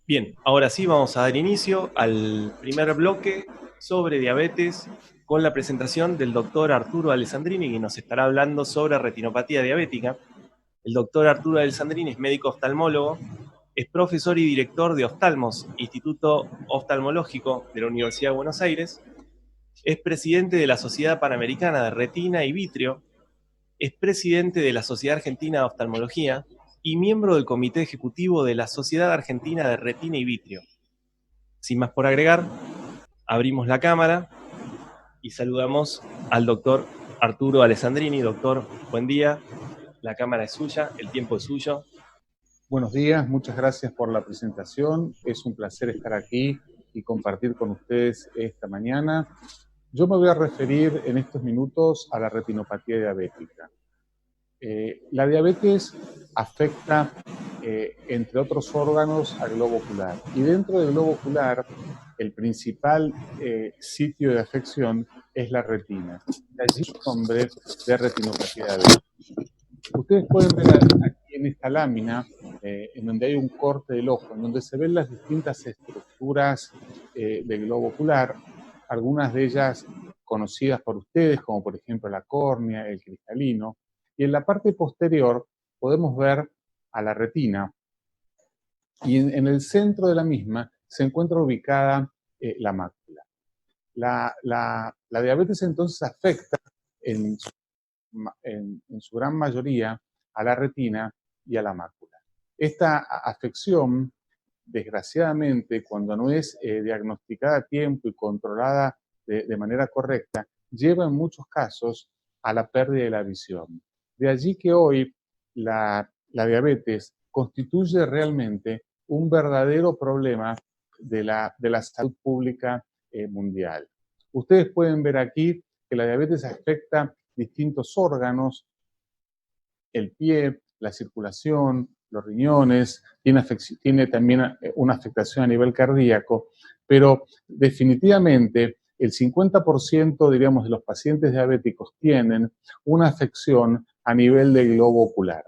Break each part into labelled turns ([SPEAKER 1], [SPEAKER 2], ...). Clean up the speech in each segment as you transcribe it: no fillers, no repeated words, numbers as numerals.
[SPEAKER 1] Bien, ahora sí vamos a dar inicio al primer bloque sobre diabetes con la presentación del doctor Arturo Alessandrini, que nos estará hablando sobre retinopatía diabética. El doctor Arturo Alessandrini es médico oftalmólogo, es profesor y director de Oftalmos, Instituto Oftalmológico de la Universidad de Buenos Aires, es presidente de la Sociedad Panamericana de Retina y Vitrio, es presidente de la Sociedad Argentina de Oftalmología y miembro del Comité Ejecutivo de la Sociedad Argentina de Retina y Vitrio. Sin más por agregar, abrimos la cámara y saludamos al doctor Arturo Alessandrini. Doctor, buen día. La cámara es suya, el tiempo es suyo.
[SPEAKER 2] Buenos días, muchas gracias por la presentación. Es un placer estar aquí y compartir con ustedes esta mañana. Yo me voy a referir en estos minutos a la retinopatía diabética. La diabetes afecta, entre otros órganos, al globo ocular. Y dentro del globo ocular, el principal sitio de afección es la retina. De allí su nombre de retinopatía diabética. Ustedes pueden ver aquí en esta lámina, en donde hay un corte del ojo, en donde se ven las distintas estructuras del globo ocular, algunas de ellas conocidas por ustedes, como por ejemplo la córnea, el cristalino, y en la parte posterior podemos ver a la retina, y en el centro de la misma se encuentra ubicada la mácula. La diabetes entonces afecta en su gran mayoría a la retina y a la mácula. Esta afección, desgraciadamente, cuando no es diagnosticada a tiempo y controlada de manera correcta, lleva en muchos casos a la pérdida de la visión. De allí que hoy la diabetes constituye realmente un verdadero problema de la salud pública mundial. Ustedes pueden ver aquí que la diabetes afecta distintos órganos, el pie, la circulación, los riñones, tiene también una afectación a nivel cardíaco, pero definitivamente el 50%, diríamos, de los pacientes diabéticos tienen una afección a nivel del globo ocular.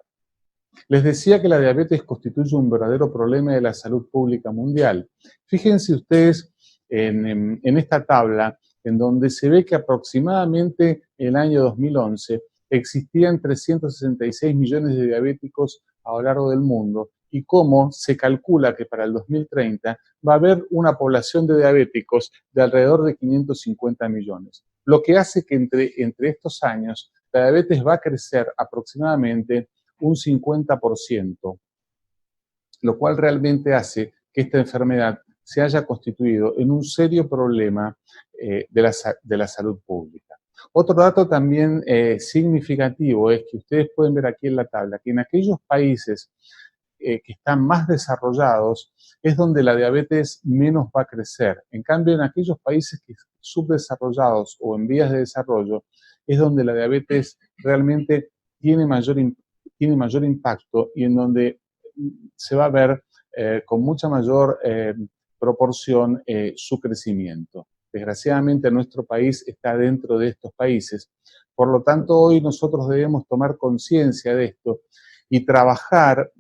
[SPEAKER 2] Les decía que la diabetes constituye un verdadero problema de la salud pública mundial. Fíjense ustedes en esta tabla, en donde se ve que aproximadamente en el año 2011 existían 366 millones de diabéticos a lo largo del mundo y cómo se calcula que para el 2030 va a haber una población de diabéticos de alrededor de 550 millones. Lo que hace que entre estos años la diabetes va a crecer aproximadamente un 50%, lo cual realmente hace que esta enfermedad se haya constituido en un serio problema de la salud pública. Otro dato también significativo es que ustedes pueden ver aquí en la tabla que en aquellos países que están más desarrollados es donde la diabetes menos va a crecer. En cambio, en aquellos países que subdesarrollados o en vías de desarrollo es donde la diabetes realmente tiene mayor impacto y en donde se va a ver con mucha mayor proporción su crecimiento. Desgraciadamente nuestro país está dentro de estos países. Por lo tanto, hoy nosotros debemos tomar conciencia de esto y trabajar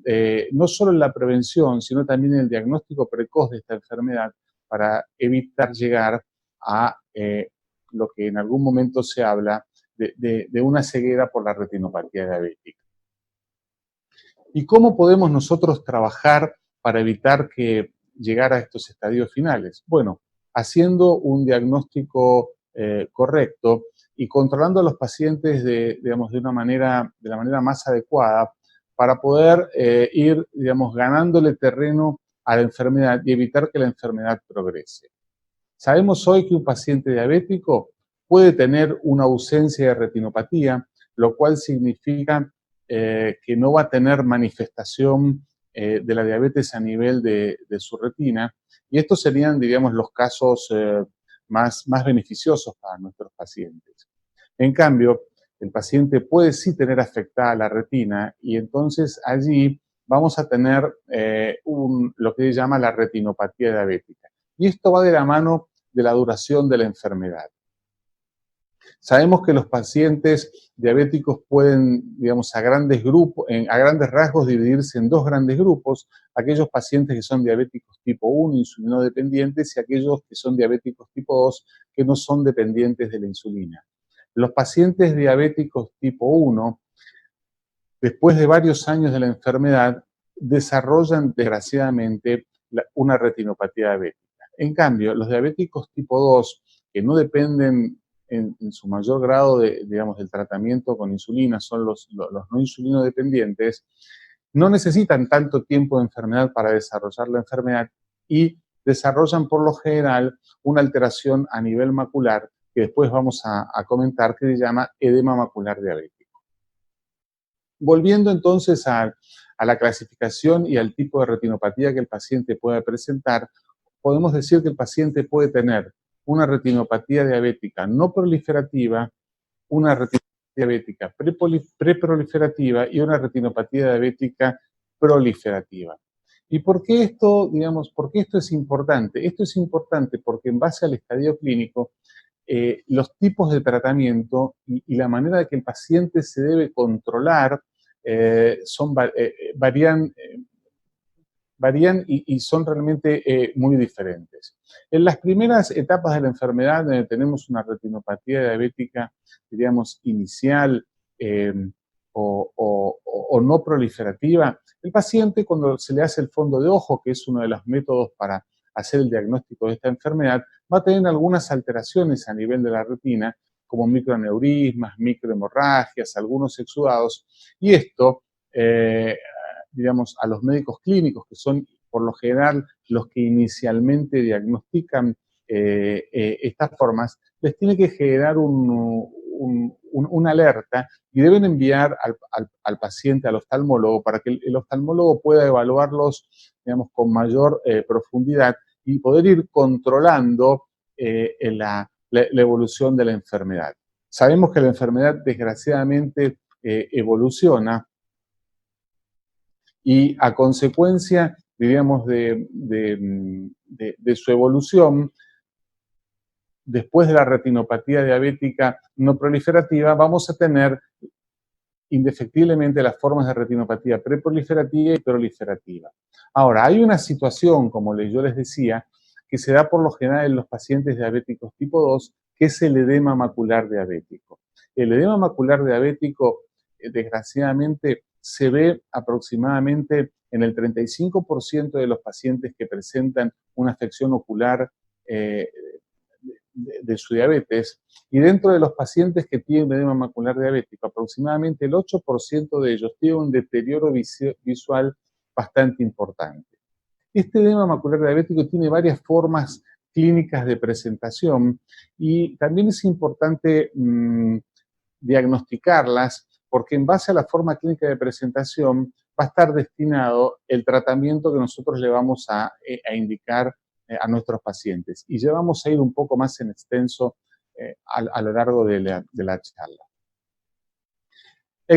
[SPEAKER 2] no solo en la prevención, sino también en el diagnóstico precoz de esta enfermedad para evitar llegar a lo que en algún momento se habla de una ceguera por la retinopatía diabética. ¿Y cómo podemos nosotros trabajar para evitar que llegar a estos estadios finales? Bueno, haciendo un diagnóstico correcto y controlando a los pacientes digamos, de la manera más adecuada para poder ir, digamos, ganándole terreno a la enfermedad y evitar que la enfermedad progrese. Sabemos hoy que un paciente diabético puede tener una ausencia de retinopatía, lo cual significa que no va a tener manifestación de la diabetes a nivel de su retina, y estos serían, diríamos, los casos más beneficiosos para nuestros pacientes. En cambio, el paciente puede sí tener afectada la retina y entonces allí vamos a tener lo que se llama la retinopatía diabética. Y esto va de la mano de la duración de la enfermedad. Sabemos que los pacientes diabéticos pueden, digamos, a grandes rasgos dividirse en dos grandes grupos: aquellos pacientes que son diabéticos tipo 1, insulinodependientes, y aquellos que son diabéticos tipo 2, que no son dependientes de la insulina. Los pacientes diabéticos tipo 1, después de varios años de la enfermedad, desarrollan desgraciadamente una retinopatía diabética. En cambio, los diabéticos tipo 2, que no dependen en su mayor grado digamos, del tratamiento con insulina, son los no insulinodependientes, no necesitan tanto tiempo de enfermedad para desarrollar la enfermedad y desarrollan por lo general una alteración a nivel macular que después vamos a comentar, que se llama edema macular diabético. Volviendo entonces a la clasificación y al tipo de retinopatía que el paciente puede presentar, podemos decir que el paciente puede tener una retinopatía diabética no proliferativa, una retinopatía diabética preproliferativa y una retinopatía diabética proliferativa. ¿Y por qué esto, por qué esto es importante? Esto es importante porque en base al estadio clínico, los tipos de tratamiento y la manera de que el paciente se debe controlar varían y son realmente muy diferentes. En las primeras etapas de la enfermedad, donde tenemos una retinopatía diabética, diríamos, inicial o no proliferativa, el paciente, cuando se le hace el fondo de ojo, que es uno de los métodos para hacer el diagnóstico de esta enfermedad, va a tener algunas alteraciones a nivel de la retina, como microaneurismas, microhemorragias, algunos exudados, y esto, digamos, a los médicos clínicos, que son por lo general los que inicialmente diagnostican estas formas, les tiene que generar una alerta y deben enviar al paciente al oftalmólogo para que el oftalmólogo pueda evaluarlos, digamos, con mayor profundidad y poder ir controlando la evolución de la enfermedad. Sabemos que la enfermedad desgraciadamente evoluciona y a consecuencia, diríamos, de su evolución, después de la retinopatía diabética no proliferativa, vamos a tener indefectiblemente las formas de retinopatía preproliferativa y proliferativa. Ahora, hay una situación, como yo les decía, que se da por lo general en los pacientes diabéticos tipo 2, que es el edema macular diabético. El edema macular diabético, desgraciadamente, se ve aproximadamente en el 35% de los pacientes que presentan una afección ocular de su diabetes, y dentro de los pacientes que tienen edema macular diabético, aproximadamente el 8% de ellos tiene un deterioro visual bastante importante. Este edema macular diabético tiene varias formas clínicas de presentación y también es importante diagnosticarlas, porque en base a la forma clínica de presentación va a estar destinado el tratamiento que nosotros le vamos a indicar a nuestros pacientes. Y ya vamos a ir un poco más en extenso a lo largo de la charla.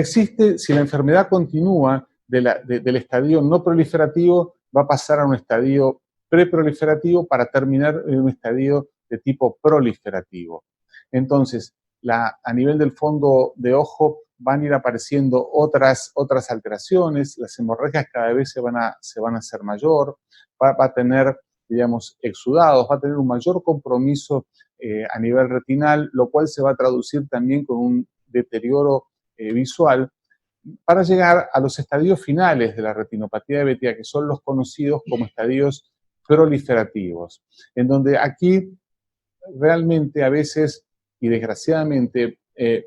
[SPEAKER 2] Si la enfermedad continúa del estadio no proliferativo, va a pasar a un estadio preproliferativo para terminar en un estadio de tipo proliferativo. Entonces, a nivel del fondo de ojo van a ir apareciendo otras alteraciones, las hemorragias cada vez se van a hacer mayor, va a tener, digamos, exudados, va a tener un mayor compromiso a nivel retinal, lo cual se va a traducir también con un deterioro visual, para llegar a los estadios finales de la retinopatía diabética, que son los conocidos como estadios proliferativos, en donde aquí realmente a veces y desgraciadamente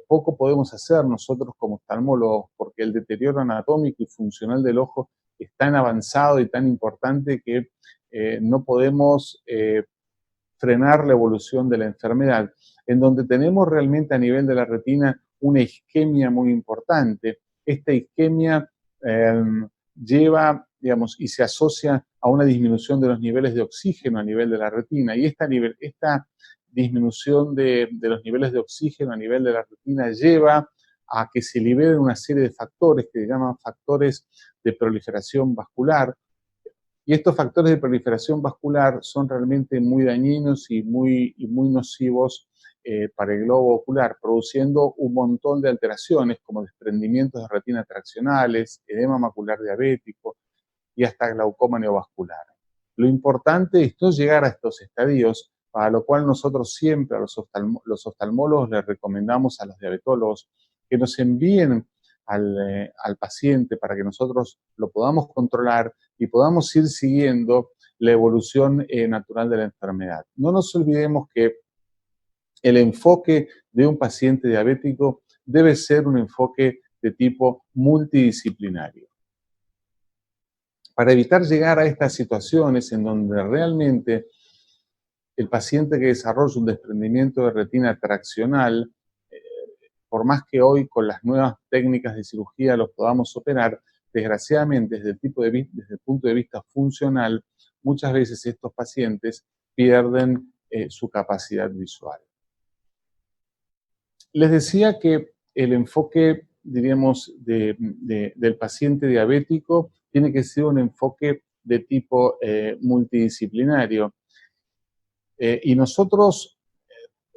[SPEAKER 2] poco podemos hacer nosotros como oftalmólogos, porque el deterioro anatómico y funcional del ojo es tan avanzado y tan importante que no podemos frenar la evolución de la enfermedad, en donde tenemos realmente a nivel de la retina una isquemia muy importante. Esta isquemia lleva, digamos, y se asocia a una disminución de los niveles de oxígeno a nivel de la retina, y esta disminución de los niveles de oxígeno a nivel de la retina lleva a que se liberen una serie de factores que se llaman factores de proliferación vascular, y estos factores de proliferación vascular son realmente muy dañinos y muy nocivos para el globo ocular, produciendo un montón de alteraciones como desprendimientos de retina traccionales, edema macular diabético y hasta glaucoma neovascular. Lo importante es no llegar a estos estadios, para lo cual nosotros siempre a los oftalmólogos les recomendamos a los diabetólogos que nos envíen al paciente para que nosotros lo podamos controlar y podamos ir siguiendo la evolución natural de la enfermedad. No nos olvidemos que el enfoque de un paciente diabético debe ser un enfoque de tipo multidisciplinario. Para evitar llegar a estas situaciones en donde realmente el paciente que desarrolla un desprendimiento de retina traccional, por más que hoy con las nuevas técnicas de cirugía los podamos operar, desgraciadamente desde el punto de vista funcional, muchas veces estos pacientes pierden su capacidad visual. Les decía que el enfoque, diríamos, del paciente diabético tiene que ser un enfoque de tipo multidisciplinario. Y nosotros,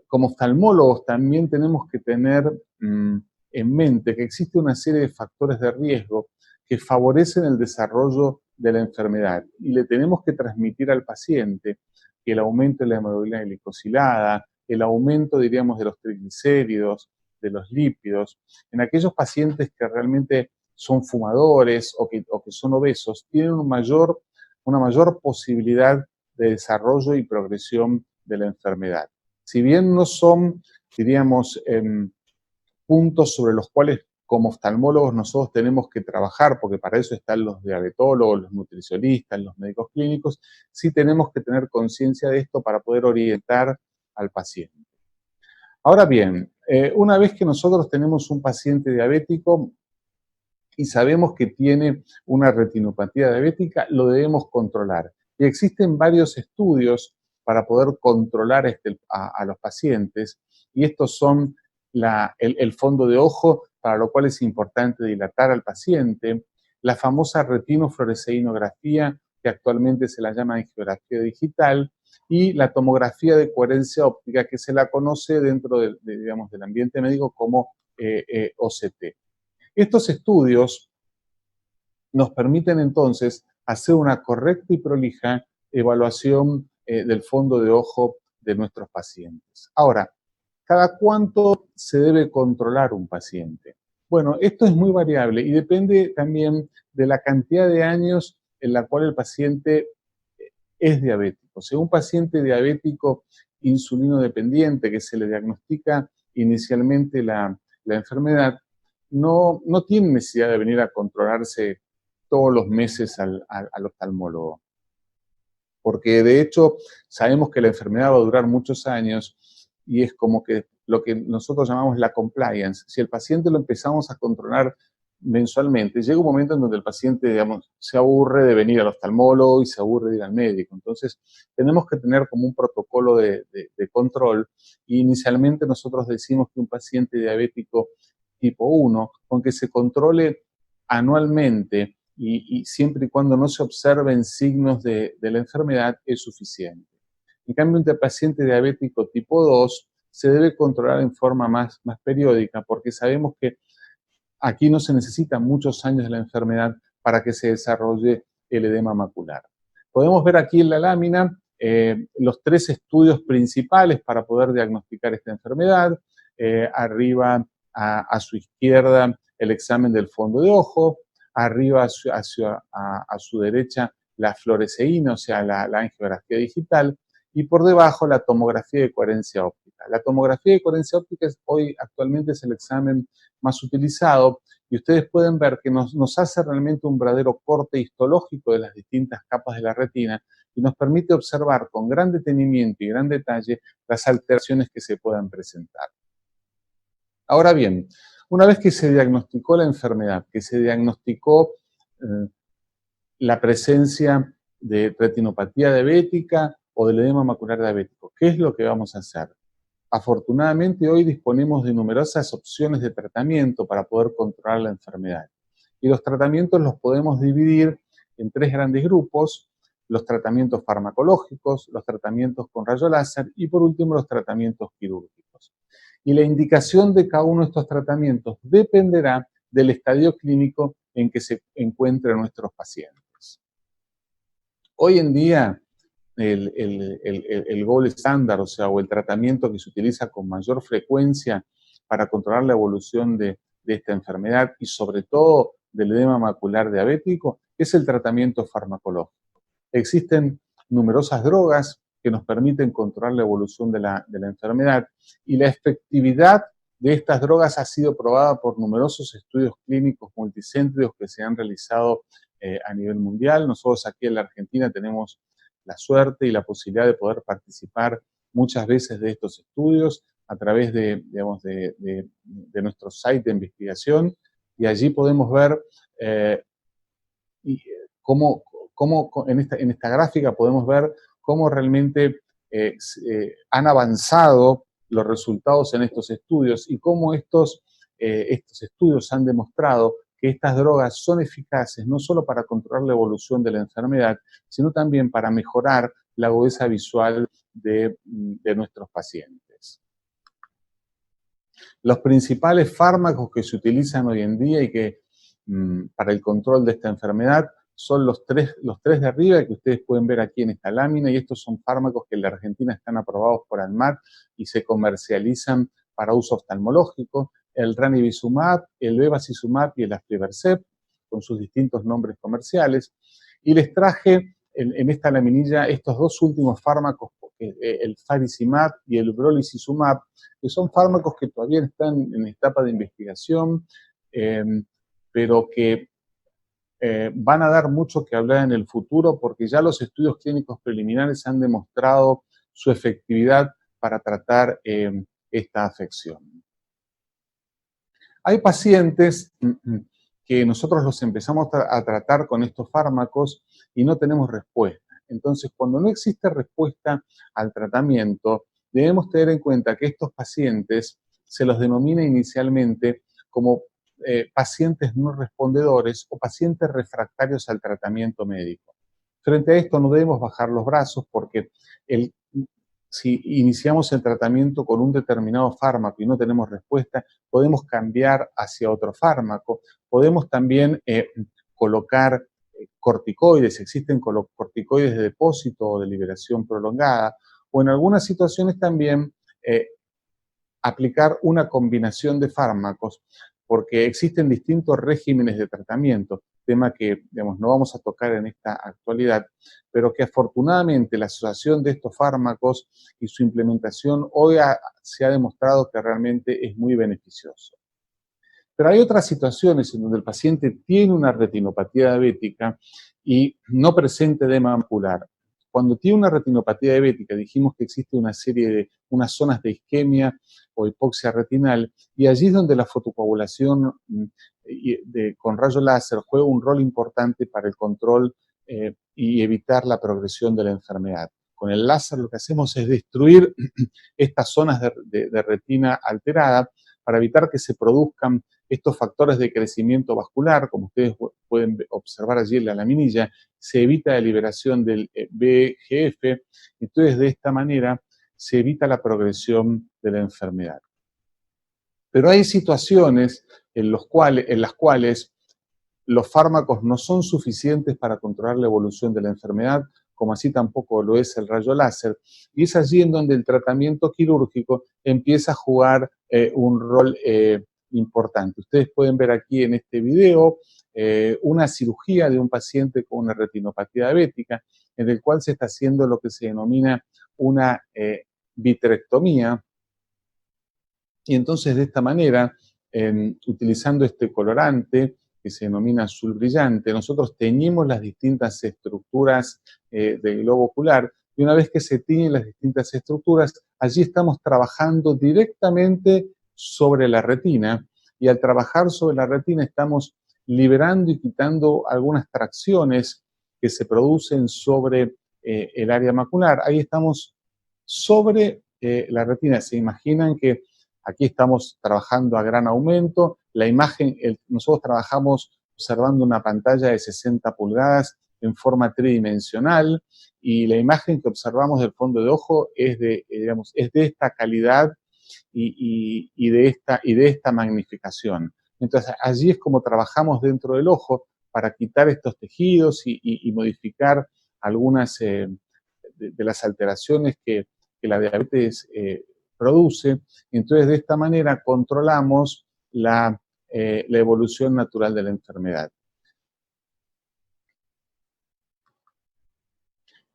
[SPEAKER 2] como oftalmólogos, también tenemos que tener en mente que existe una serie de factores de riesgo que favorecen el desarrollo de la enfermedad. Y le tenemos que transmitir al paciente que el aumento de la hemoglobina glicosilada, el aumento, diríamos, de los triglicéridos, de los lípidos, en aquellos pacientes que realmente son fumadores o que son obesos, tienen una mayor posibilidad de desarrollo y progresión de la enfermedad. Si bien no son, diríamos, puntos sobre los cuales como oftalmólogos nosotros tenemos que trabajar, porque para eso están los diabetólogos, los nutricionistas, los médicos clínicos, sí tenemos que tener conciencia de esto para poder orientar al paciente. Ahora bien, una vez que nosotros tenemos un paciente diabético y sabemos que tiene una retinopatía diabética, lo debemos controlar. Y existen varios estudios para poder controlar a los pacientes, y estos son el fondo de ojo, para lo cual es importante dilatar al paciente, la famosa retinofluoresceínografía, que actualmente se la llama angiografía digital, y la tomografía de coherencia óptica, que se la conoce dentro digamos, del ambiente médico como OCT. Estos estudios nos permiten entonces hacer una correcta y prolija evaluación del fondo de ojo de nuestros pacientes. Ahora, ¿cada cuánto se debe controlar un paciente? Bueno, esto es muy variable y depende también de la cantidad de años en la cual el paciente es diabético. Si un paciente diabético insulino dependiente que se le diagnostica inicialmente la enfermedad, no tiene necesidad de venir a controlarse todos los meses al oftalmólogo. Porque de hecho sabemos que la enfermedad va a durar muchos años y es como que lo que nosotros llamamos la compliance. Si el paciente lo empezamos a controlar mensualmente, llega un momento en donde el paciente, digamos, se aburre de venir al oftalmólogo y se aburre de ir al médico. Entonces, tenemos que tener como un protocolo de control. Y inicialmente nosotros decimos que un paciente diabético tipo 1, con que se controle anualmente y siempre y cuando no se observen signos de la enfermedad, es suficiente. En cambio, un paciente diabético tipo 2 se debe controlar en forma más periódica, porque sabemos que aquí no se necesitan muchos años de la enfermedad para que se desarrolle el edema macular. Podemos ver aquí en la lámina los 3 estudios principales para poder diagnosticar esta enfermedad. Arriba a su izquierda el examen del fondo de ojo, arriba a su derecha la fluoresceína, o sea, la angiografía digital, y por debajo la tomografía de coherencia óptica. La tomografía de coherencia óptica hoy actualmente es el examen más utilizado y ustedes pueden ver que nos hace realmente un verdadero corte histológico de las distintas capas de la retina y nos permite observar con gran detenimiento y gran detalle las alteraciones que se puedan presentar. Ahora bien, una vez que se diagnosticó la enfermedad, que se diagnosticó la presencia de retinopatía diabética o del edema macular diabético, ¿qué es lo que vamos a hacer? Afortunadamente hoy disponemos de numerosas opciones de tratamiento para poder controlar la enfermedad. Y los tratamientos los podemos dividir en 3 grandes grupos: los tratamientos farmacológicos, los tratamientos con rayo láser y por último los tratamientos quirúrgicos. Y la indicación de cada uno de estos tratamientos dependerá del estadio clínico en que se encuentren nuestros pacientes. Hoy en día, el gold standard, o el tratamiento que se utiliza con mayor frecuencia para controlar la evolución de esta enfermedad y sobre todo del edema macular diabético, es el tratamiento farmacológico. Existen numerosas drogas que nos permiten controlar la evolución de la enfermedad y la efectividad de estas drogas ha sido probada por numerosos estudios clínicos multicéntricos que se han realizado a nivel mundial. Nosotros aquí en la Argentina tenemos la suerte y la posibilidad de poder participar muchas veces de estos estudios a través de nuestro site de investigación, y allí podemos ver cómo en esta gráfica podemos ver cómo realmente han avanzado los resultados en estos estudios y cómo estos estudios han demostrado que estas drogas son eficaces no solo para controlar la evolución de la enfermedad, sino también para mejorar la agudeza visual de nuestros pacientes. Los principales fármacos que se utilizan hoy en día y que para el control de esta enfermedad son los tres de arriba que ustedes pueden ver aquí en esta lámina, y estos son fármacos que en la Argentina están aprobados por ANMAT y se comercializan para uso oftalmológico: el ranibizumab, el bevacizumab y el aflibercept, con sus distintos nombres comerciales. Y les traje en esta laminilla estos dos últimos fármacos, el faricimab y el brolucizumab, que son fármacos que todavía están en etapa de investigación, pero que van a dar mucho que hablar en el futuro, porque ya los estudios clínicos preliminares han demostrado su efectividad para tratar esta afección. Hay pacientes que nosotros los empezamos a tratar con estos fármacos y no tenemos respuesta. Entonces, cuando no existe respuesta al tratamiento, debemos tener en cuenta que estos pacientes se los denomina inicialmente como pacientes no respondedores o pacientes refractarios al tratamiento médico. Frente a esto no debemos bajar los brazos, porque si iniciamos el tratamiento con un determinado fármaco y no tenemos respuesta, podemos cambiar hacia otro fármaco. Podemos también colocar corticoides, existen corticoides de depósito o de liberación prolongada, o en algunas situaciones también aplicar una combinación de fármacos, porque existen distintos regímenes de tratamiento, tema que, digamos, no vamos a tocar en esta actualidad, pero que afortunadamente la asociación de estos fármacos y su implementación hoy se ha demostrado que realmente es muy beneficioso. Pero hay otras situaciones en donde el paciente tiene una retinopatía diabética y no presenta edema macular. Cuando tiene una retinopatía diabética, dijimos que existe una serie de unas zonas de isquemia o hipoxia retinal, y allí es donde la fotocoagulación con rayo láser juega un rol importante para el control y evitar la progresión de la enfermedad. Con el láser lo que hacemos es destruir estas zonas de retina alterada para evitar que se produzcan estos factores de crecimiento vascular, como ustedes pueden observar allí en la laminilla. Se evita la liberación del VEGF, entonces de esta manera se evita la progresión de la enfermedad. Pero hay situaciones en las cuales los fármacos no son suficientes para controlar la evolución de la enfermedad, como así tampoco lo es el rayo láser, y es allí en donde el tratamiento quirúrgico empieza a jugar un rol importante. Ustedes pueden ver aquí en este video una cirugía de un paciente con una retinopatía diabética, en el cual se está haciendo lo que se denomina una vitrectomía, y entonces de esta manera, utilizando este colorante que se denomina azul brillante, nosotros teñimos las distintas estructuras del globo ocular, y una vez que se tiñen las distintas estructuras, allí estamos trabajando directamente sobre la retina, y al trabajar sobre la retina estamos liberando y quitando algunas tracciones que se producen sobre el área macular. Ahí estamos sobre la retina. Se imaginan que aquí estamos trabajando a gran aumento. La imagen, nosotros trabajamos observando una pantalla de 60 pulgadas en forma tridimensional, y la imagen que observamos del fondo de ojo es de esta calidad y de esta magnificación. Entonces, allí es como trabajamos dentro del ojo para quitar estos tejidos y modificar algunas de las alteraciones que la diabetes produce. Entonces, de esta manera controlamos la evolución natural de la enfermedad.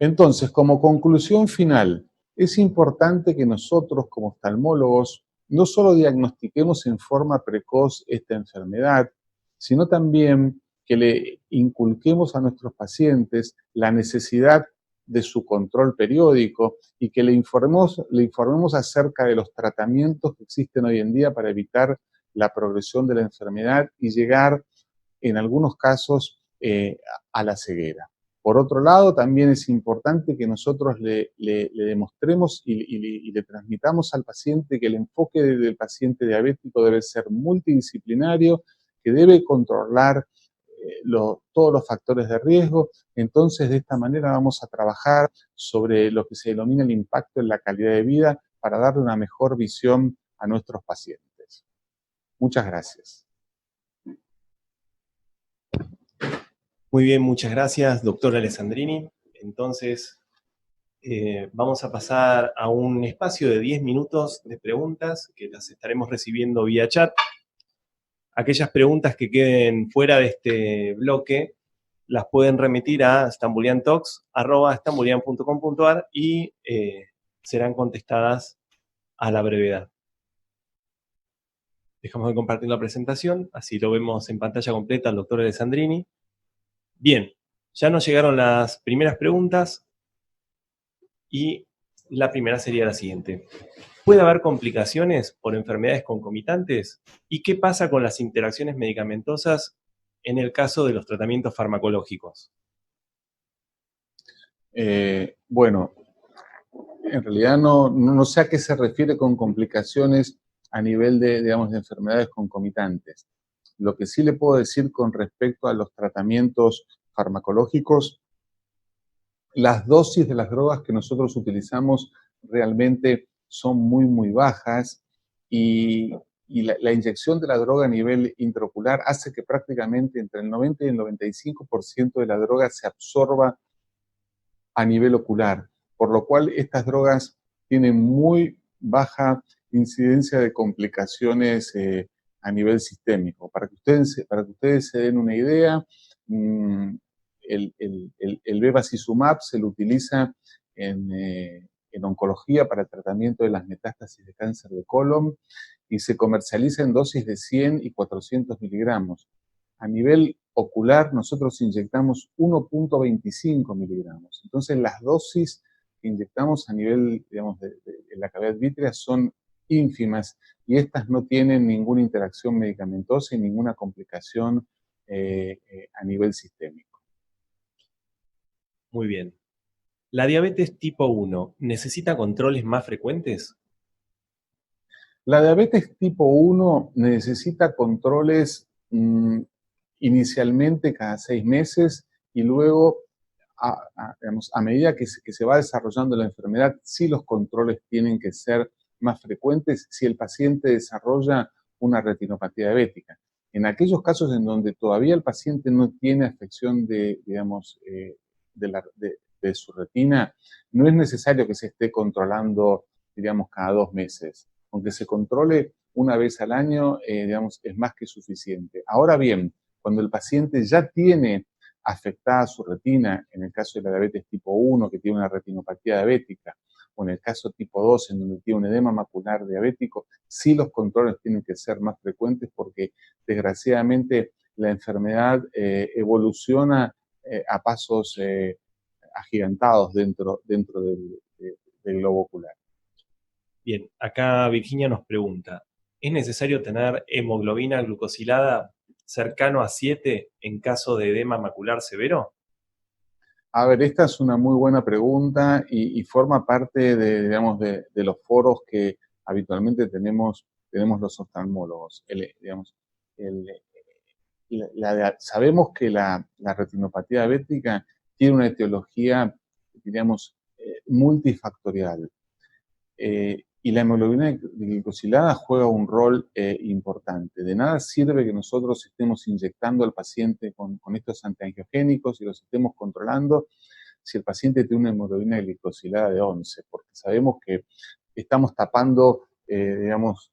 [SPEAKER 2] Entonces, como conclusión final, es importante que nosotros como oftalmólogos no solo diagnostiquemos en forma precoz esta enfermedad, sino también que le inculquemos a nuestros pacientes la necesidad de su control periódico y que le informemos acerca de los tratamientos que existen hoy en día para evitar la progresión de la enfermedad y llegar, en algunos casos, a la ceguera. Por otro lado, también es importante que nosotros le demostremos y le transmitamos al paciente que el enfoque del paciente diabético debe ser multidisciplinario, que debe controlar todos los factores de riesgo. Entonces, de esta manera vamos a trabajar sobre lo que se denomina el impacto en la calidad de vida para darle una mejor visión a nuestros pacientes. Muchas gracias.
[SPEAKER 1] Muy bien, muchas gracias, doctor Alessandrini. Entonces, vamos a pasar a un espacio de 10 minutos de preguntas que las estaremos recibiendo vía chat. Aquellas preguntas que queden fuera de este bloque las pueden remitir a stambuliantalks@stambulian.com.ar y serán contestadas a la brevedad. Dejamos de compartir la presentación, así lo vemos en pantalla completa al doctor Alessandrini. Bien, ya nos llegaron las primeras preguntas y la primera sería la siguiente. ¿Puede haber complicaciones por enfermedades concomitantes? ¿Y qué pasa con las interacciones medicamentosas en el caso de los tratamientos farmacológicos?
[SPEAKER 2] Bueno, en realidad no sé a qué se refiere con complicaciones a nivel de, digamos, de enfermedades concomitantes. Lo que sí le puedo decir con respecto a los tratamientos farmacológicos, las dosis de las drogas que nosotros utilizamos realmente son muy bajas y la inyección de la droga a nivel intraocular hace que prácticamente entre el 90 y el 95% de la droga se absorba a nivel ocular, por lo cual estas drogas tienen muy baja incidencia de complicaciones a nivel sistémico. Para que ustedes se den una idea, el bevacizumab se lo utiliza en oncología para el tratamiento de las metástasis de cáncer de colon y se comercializa en dosis de 100 y 400 miligramos. A nivel ocular, nosotros inyectamos 1.25 miligramos. Entonces, las dosis que inyectamos a nivel, digamos, de la cavidad vítrea son ínfimas y estas no tienen ninguna interacción medicamentosa y ninguna complicación a nivel sistémico.
[SPEAKER 1] Muy bien. ¿La diabetes tipo 1 necesita controles más frecuentes?
[SPEAKER 2] La diabetes tipo 1 necesita controles inicialmente cada 6 meses y luego, a medida que se va desarrollando la enfermedad, sí los controles tienen que ser más frecuentes si el paciente desarrolla una retinopatía diabética. En aquellos casos en donde todavía el paciente no tiene afección de su retina, no es necesario que se esté controlando, digamos, cada 2 meses. Aunque se controle una vez al año, digamos, es más que suficiente. Ahora bien, cuando el paciente ya tiene afectada su retina, en el caso de la diabetes tipo 1, que tiene una retinopatía diabética, o en el caso tipo 2, en donde tiene un edema macular diabético, sí los controles tienen que ser más frecuentes porque, desgraciadamente, la enfermedad evoluciona a pasos agigantados dentro del globo ocular.
[SPEAKER 1] Bien, acá Virginia nos pregunta, ¿es necesario tener hemoglobina glucosilada cercano a 7 en caso de edema macular severo?
[SPEAKER 2] A ver, esta es una muy buena pregunta y forma parte digamos, de los foros que habitualmente tenemos los oftalmólogos. Sabemos que la retinopatía diabética tiene una etiología, diríamos, multifactorial. Y la hemoglobina glicosilada juega un rol importante. De nada sirve que nosotros estemos inyectando al paciente con estos antiangiogénicos y los estemos controlando si el paciente tiene una hemoglobina glicosilada de 11, porque sabemos que estamos tapando, digamos,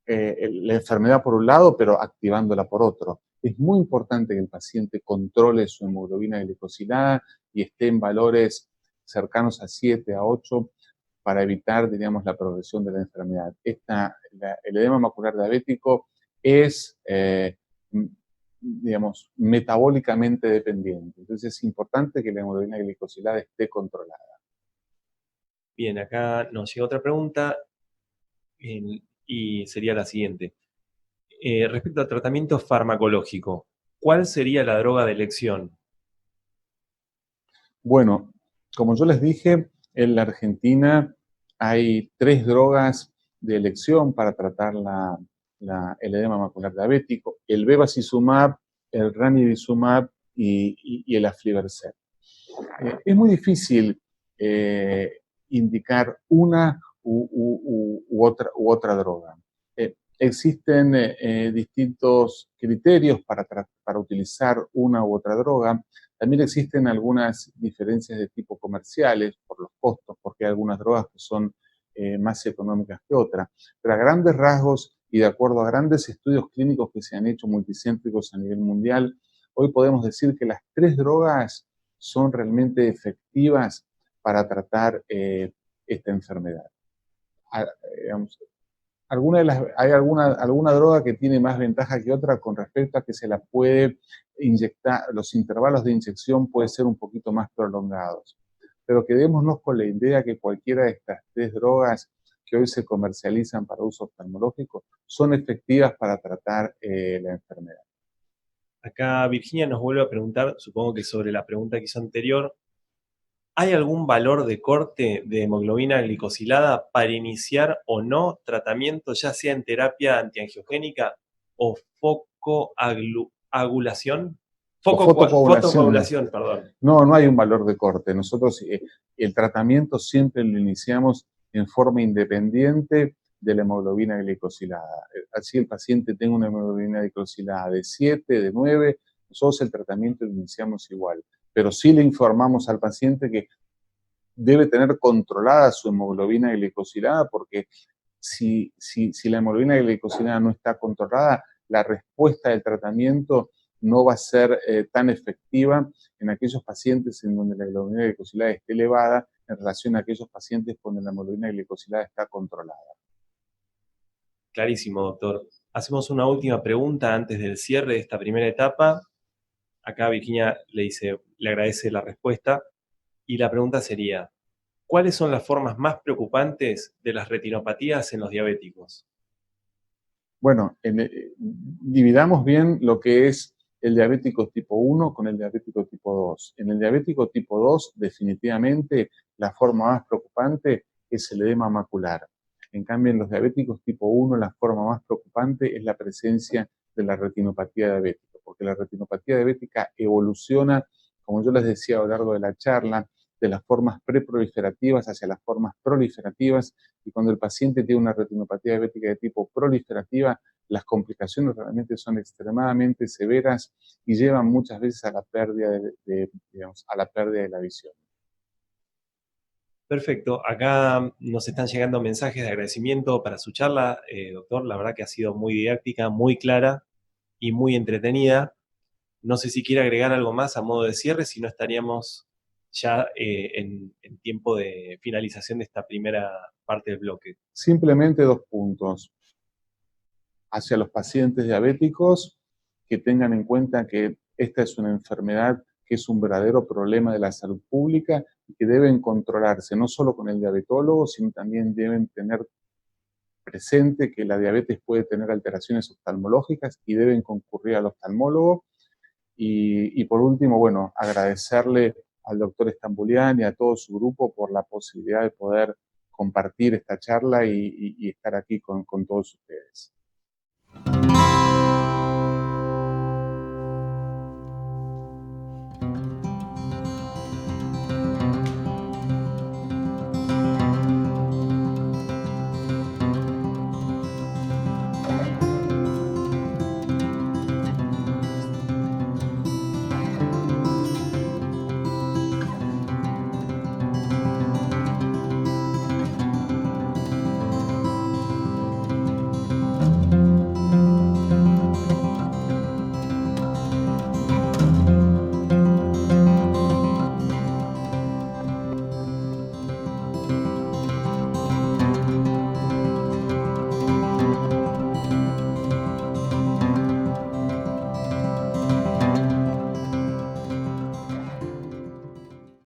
[SPEAKER 2] la enfermedad por un lado, pero activándola por otro. Es muy importante que el paciente controle su hemoglobina glicosilada y esté en valores cercanos a 7, a 8, para evitar, diríamos, la progresión de la enfermedad. El edema macular diabético es, digamos, metabólicamente dependiente. Entonces es importante que la hemoglobina glicosilada esté controlada.
[SPEAKER 1] Bien, acá nos llega otra pregunta y sería la siguiente. Respecto al tratamiento farmacológico, ¿cuál sería la droga de elección?
[SPEAKER 2] Bueno, como yo les dije, en la Argentina hay 3 drogas de elección para tratar el edema macular diabético: el bevacizumab, el ranibizumab y el aflibercept. Es muy difícil indicar una u otra droga. Existen distintos criterios para utilizar una u otra droga. También existen algunas diferencias de tipo comerciales por los costos, porque hay algunas drogas que son más económicas que otras. Pero a grandes rasgos y de acuerdo a grandes estudios clínicos que se han hecho multicéntricos a nivel mundial, hoy podemos decir que las 3 drogas son realmente efectivas para tratar esta enfermedad. Digamos, hay alguna droga que tiene más ventaja que otra con respecto a que se la puede inyectar, los intervalos de inyección pueden ser un poquito más prolongados. Pero quedémonos con la idea que cualquiera de estas 3 drogas que hoy se comercializan para uso oftalmológico son efectivas para tratar la enfermedad.
[SPEAKER 1] Acá Virginia nos vuelve a preguntar, supongo que sobre la pregunta que hizo anterior, ¿hay algún valor de corte de hemoglobina glicosilada para iniciar o no tratamiento, ya sea en terapia antiangiogénica o focoagulación?
[SPEAKER 2] O fotocoagulación.
[SPEAKER 1] Fotocoagulación, perdón.
[SPEAKER 2] No hay un valor de corte. Nosotros el tratamiento siempre lo iniciamos en forma independiente de la hemoglobina glicosilada. Así el paciente tenga una hemoglobina glicosilada de 7, de 9, nosotros el tratamiento lo iniciamos igual. Pero sí le informamos al paciente que debe tener controlada su hemoglobina glicosilada, porque si la hemoglobina glicosilada no está controlada, la respuesta del tratamiento no va a ser tan efectiva en aquellos pacientes en donde la hemoglobina glicosilada esté elevada en relación a aquellos pacientes donde la hemoglobina glicosilada está controlada.
[SPEAKER 1] Clarísimo, doctor. Hacemos una última pregunta antes del cierre de esta primera etapa. Acá Virginia le agradece la respuesta y la pregunta sería, ¿cuáles son las formas más preocupantes de las retinopatías en los diabéticos?
[SPEAKER 2] Bueno, dividamos bien lo que es el diabético tipo 1 con el diabético tipo 2. En el diabético tipo 2, definitivamente, la forma más preocupante es el edema macular. En cambio, en los diabéticos tipo 1, la forma más preocupante es la presencia de la retinopatía diabética, porque la retinopatía diabética evoluciona, como yo les decía a lo largo de la charla, de las formas preproliferativas hacia las formas proliferativas, y cuando el paciente tiene una retinopatía diabética de tipo proliferativa, las complicaciones realmente son extremadamente severas y llevan muchas veces a la pérdida a la pérdida de la visión.
[SPEAKER 1] Perfecto. Acá nos están llegando mensajes de agradecimiento para su charla, doctor. La verdad que ha sido muy didáctica, muy clara y muy entretenida. No sé si quiere agregar algo más a modo de cierre, si no estaríamos ya en tiempo de finalización de esta primera parte del bloque.
[SPEAKER 2] Simplemente 2 puntos. Hacia los pacientes diabéticos, que tengan en cuenta que esta es una enfermedad que es un verdadero problema de la salud pública y que deben controlarse no solo con el diabetólogo, sino también deben tener presente que la diabetes puede tener alteraciones oftalmológicas y deben concurrir al oftalmólogo. Y por último, bueno, agradecerle al doctor Stambulian y a todo su grupo por la posibilidad de poder compartir esta charla y estar aquí con todos ustedes.